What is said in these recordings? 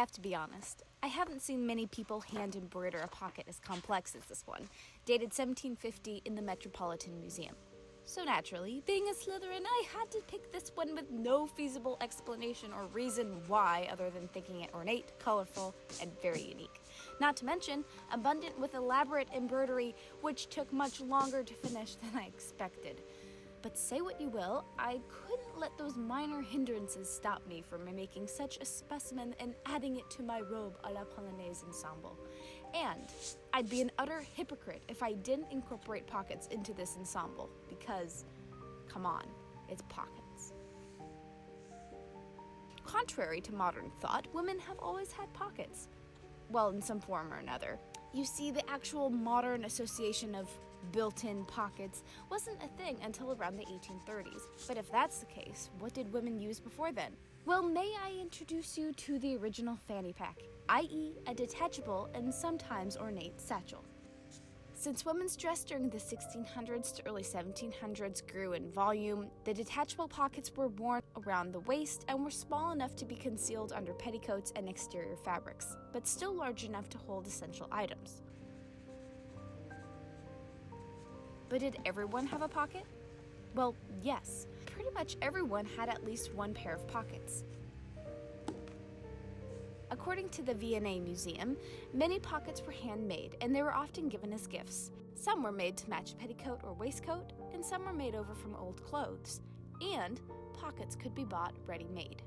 have to be honest. I haven't seen many people hand embroider a pocket as complex as this one, dated 1750 in the Metropolitan Museum. So naturally, being a Slytherin, I had to pick this one with no feasible explanation or reason why other than thinking it ornate, colorful, and very unique. Not to mention, abundant with elaborate embroidery, which took much longer to finish than I expected. But say what you will, I couldn't let those minor hindrances stop me from making such a specimen and adding it to my robe a la Polonaise ensemble. And I'd be an utter hypocrite if I didn't incorporate pockets into this ensemble, because, come on, it's pockets. Contrary to modern thought, women have always had pockets. Well, in some form or another. You see, the actual modern association of built-in pockets wasn't a thing until around the 1830s. But if that's the case, what did women use before then? Well, may I introduce you to the original fanny pack, i.e. a detachable and sometimes ornate satchel. Since women's dress during the 1600s to early 1700s grew in volume, the detachable pockets were worn around the waist and were small enough to be concealed under petticoats and exterior fabrics, but still large enough to hold essential items. But did everyone have a pocket? Well, yes. Pretty much everyone had at least one pair of pockets. According to the V&A Museum, many pockets were handmade and they were often given as gifts. Some were made to match a petticoat or waistcoat, and some were made over from old clothes. And pockets could be bought ready-made.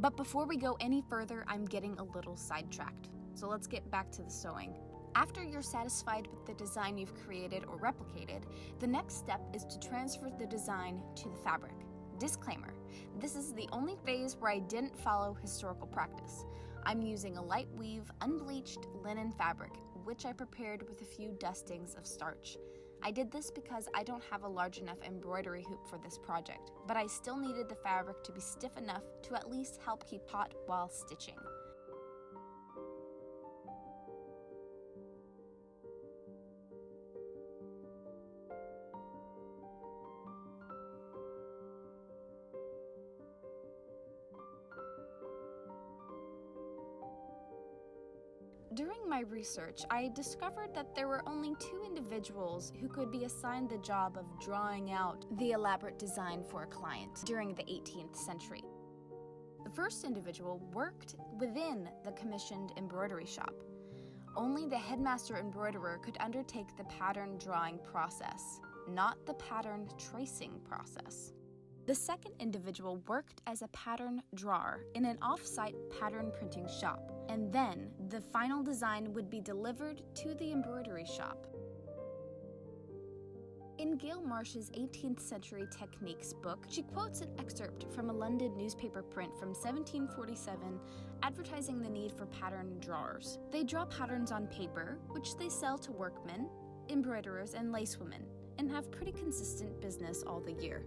But before we go any further, I'm getting a little sidetracked. So let's get back to the sewing. After you're satisfied with the design you've created or replicated, the next step is to transfer the design to the fabric. Disclaimer, this is the only phase where I didn't follow historical practice. I'm using a light weave, unbleached linen fabric, which I prepared with a few dustings of starch. I did this because I don't have a large enough embroidery hoop for this project, but I still needed the fabric to be stiff enough to at least help keep hot while stitching. During my research, I discovered that there were only 2 individuals who could be assigned the job of drawing out the elaborate design for a client during the 18th century. The first individual worked within the commissioned embroidery shop. Only the headmaster embroiderer could undertake the pattern drawing process, not the pattern tracing process. The second individual worked as a pattern drawer in an off-site pattern printing shop, and then the final design would be delivered to the embroidery shop. In Gail Marsh's 18th Century Techniques book, she quotes an excerpt from a London newspaper print from 1747 advertising the need for pattern drawers. They draw patterns on paper, which they sell to workmen, embroiderers, and lacewomen, and have pretty consistent business all the year.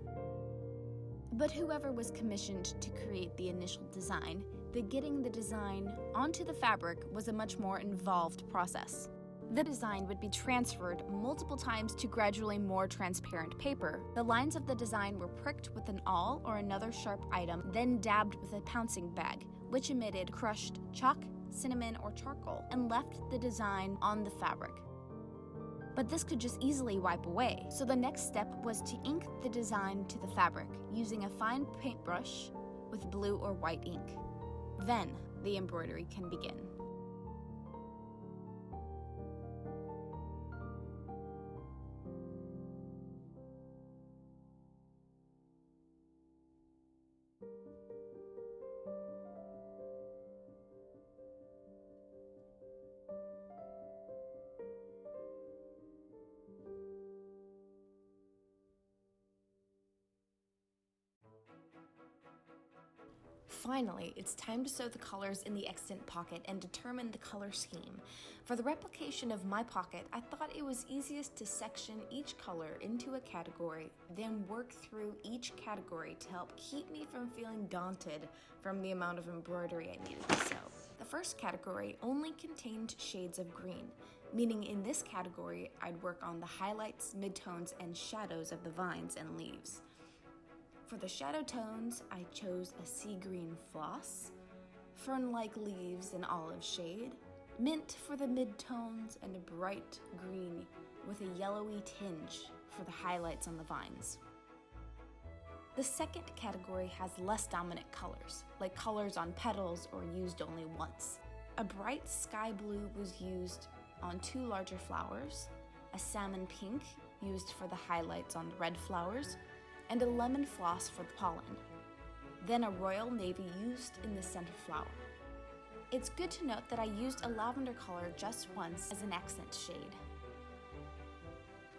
But whoever was commissioned to create the initial design, getting the design onto the fabric was a much more involved process. The design would be transferred multiple times to gradually more transparent paper. The lines of the design were pricked with an awl or another sharp item, then dabbed with a pouncing bag, which emitted crushed chalk, cinnamon, or charcoal, and left the design on the fabric. But this could just easily wipe away, so the next step was to ink the design to the fabric using a fine paintbrush with blue or white ink. Then the embroidery can begin. Finally, it's time to sew the colors in the extant pocket and determine the color scheme. For the replication of my pocket, I thought it was easiest to section each color into a category, then work through each category to help keep me from feeling daunted from the amount of embroidery I needed to sew. The first category only contained shades of green, meaning in this category, I'd work on the highlights, midtones, and shadows of the vines and leaves. For the shadow tones, I chose a sea green floss, fern-like leaves in olive shade, mint for the mid-tones, and a bright green with a yellowy tinge for the highlights on the vines. The second category has less dominant colors, like colors on petals or used only once. A bright sky blue was used on 2 larger flowers, a salmon pink used for the highlights on the red flowers, and a lemon floss for the pollen. Then a royal navy used in the center flower. It's good to note that I used a lavender color just once as an accent shade.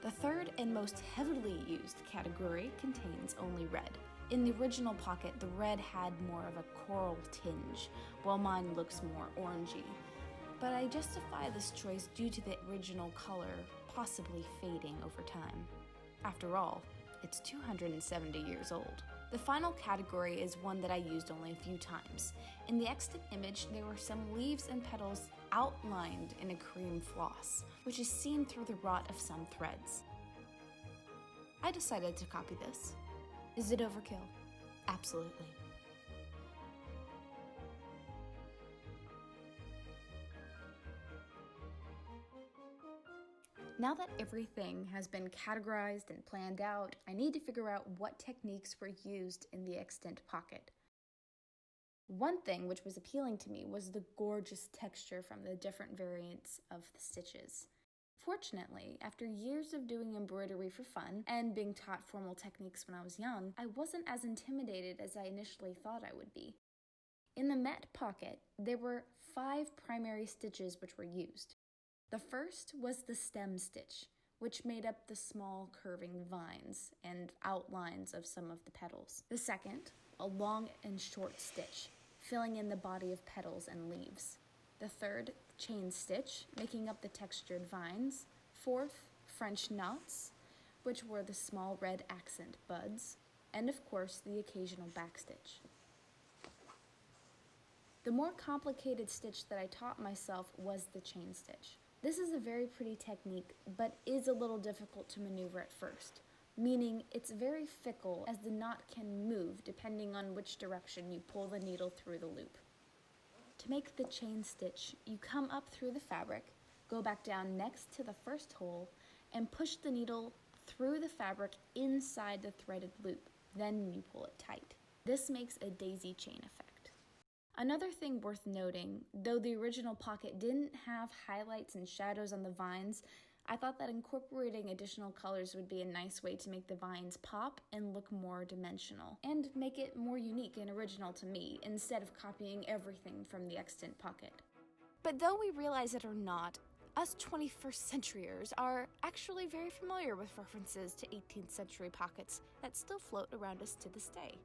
The third and most heavily used category contains only red. In the original pocket, the red had more of a coral tinge, while mine looks more orangey. But I justify this choice due to the original color possibly fading over time. After all, it's 270 years old. The final category is one that I used only a few times. In the extant image, there were some leaves and petals outlined in a cream floss, which is seen through the rot of some threads. I decided to copy this. Is it overkill? Absolutely. Now that everything has been categorized and planned out, I need to figure out what techniques were used in the extant pocket. One thing which was appealing to me was the gorgeous texture from the different variants of the stitches. Fortunately, after years of doing embroidery for fun and being taught formal techniques when I was young, I wasn't as intimidated as I initially thought I would be. In the Met pocket, there were 5 primary stitches which were used. The first was the stem stitch, which made up the small curving vines and outlines of some of the petals. The second, a long and short stitch, filling in the body of petals and leaves. The third, chain stitch, making up the textured vines. Fourth, French knots, which were the small red accent buds. And of course, the occasional backstitch. The more complicated stitch that I taught myself was the chain stitch. This is a very pretty technique, but is a little difficult to maneuver at first, meaning it's very fickle as the knot can move depending on which direction you pull the needle through the loop. To make the chain stitch, you come up through the fabric, go back down next to the first hole, and push the needle through the fabric inside the threaded loop. Then you pull it tight. This makes a daisy chain effect. Another thing worth noting, though the original pocket didn't have highlights and shadows on the vines, I thought that incorporating additional colors would be a nice way to make the vines pop and look more dimensional, and make it more unique and original to me, instead of copying everything from the extant pocket. But though we realize it or not, us 21st centuryers are actually very familiar with references to 18th century pockets that still float around us to this day.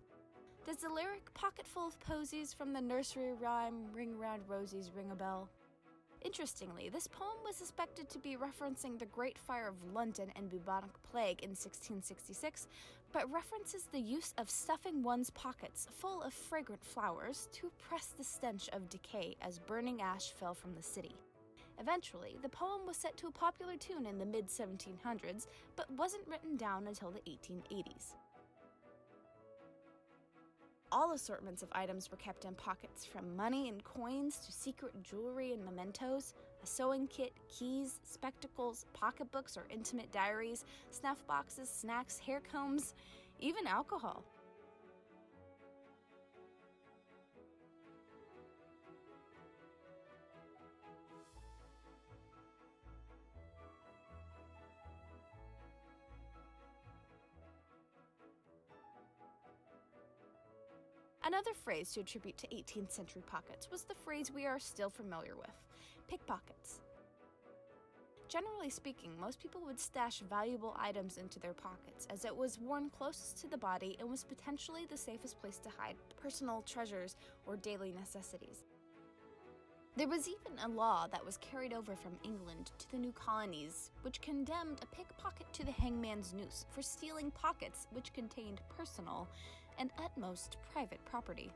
Does the lyric "pocket full of posies" from the nursery rhyme "Ring Round Rosies" ring a bell? Interestingly, this poem was suspected to be referencing the Great Fire of London and bubonic plague in 1666, but references the use of stuffing one's pockets full of fragrant flowers to oppress the stench of decay as burning ash fell from the city. Eventually, the poem was set to a popular tune in the mid-1700s, but wasn't written down until the 1880s. All assortments of items were kept in pockets, from money and coins to secret jewelry and mementos, a sewing kit, keys, spectacles, pocketbooks or intimate diaries, snuff boxes, snacks, hair combs, even alcohol. Another phrase to attribute to 18th century pockets was the phrase we are still familiar with, pickpockets. Generally speaking, most people would stash valuable items into their pockets, as it was worn closest to the body and was potentially the safest place to hide personal treasures or daily necessities. There was even a law that was carried over from England to the new colonies, which condemned a pickpocket to the hangman's noose for stealing pockets which contained personal and at most private property.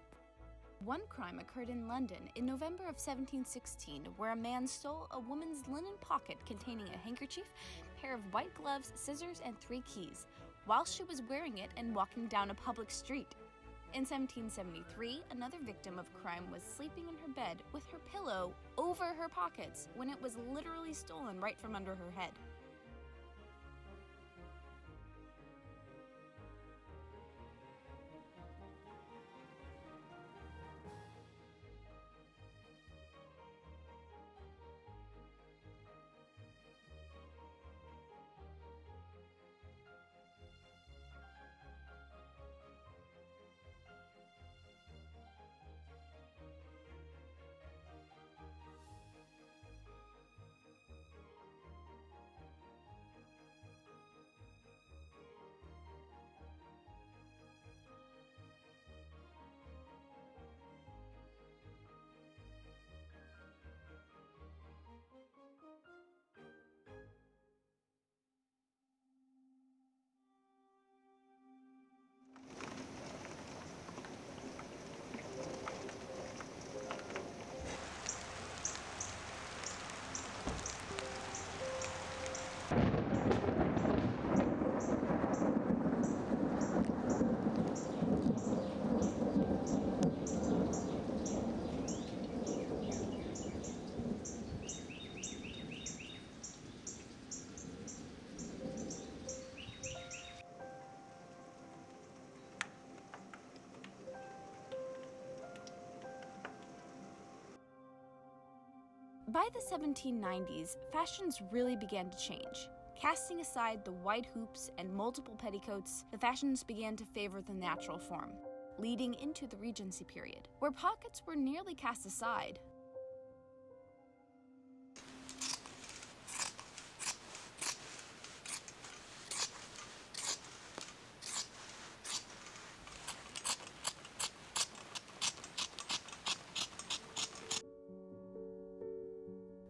One crime occurred in London in November of 1716, where a man stole a woman's linen pocket containing a handkerchief, a pair of white gloves, scissors, and 3 keys, while she was wearing it and walking down a public street. In 1773, another victim of crime was sleeping in her bed with her pillow over her pockets when it was literally stolen right from under her head. By the 1790s, fashions really began to change. Casting aside the wide hoops and multiple petticoats, the fashions began to favor the natural form, leading into the Regency period, where pockets were nearly cast aside.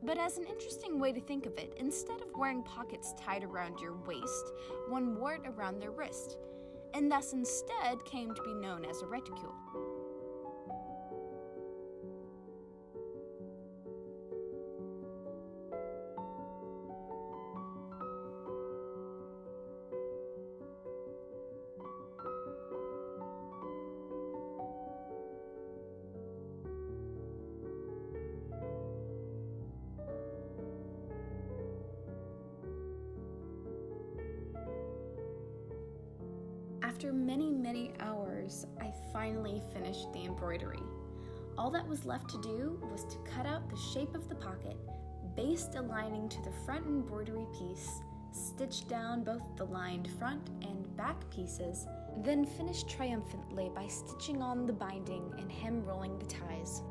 But as an interesting way to think of it, instead of wearing pockets tied around your waist, one wore it around their wrist, and thus instead came to be known as a reticule. After many hours, I finally finished the embroidery. All that was left to do was to cut out the shape of the pocket, baste a lining to the front embroidery piece, stitch down both the lined front and back pieces, then finish triumphantly by stitching on the binding and hem rolling the ties.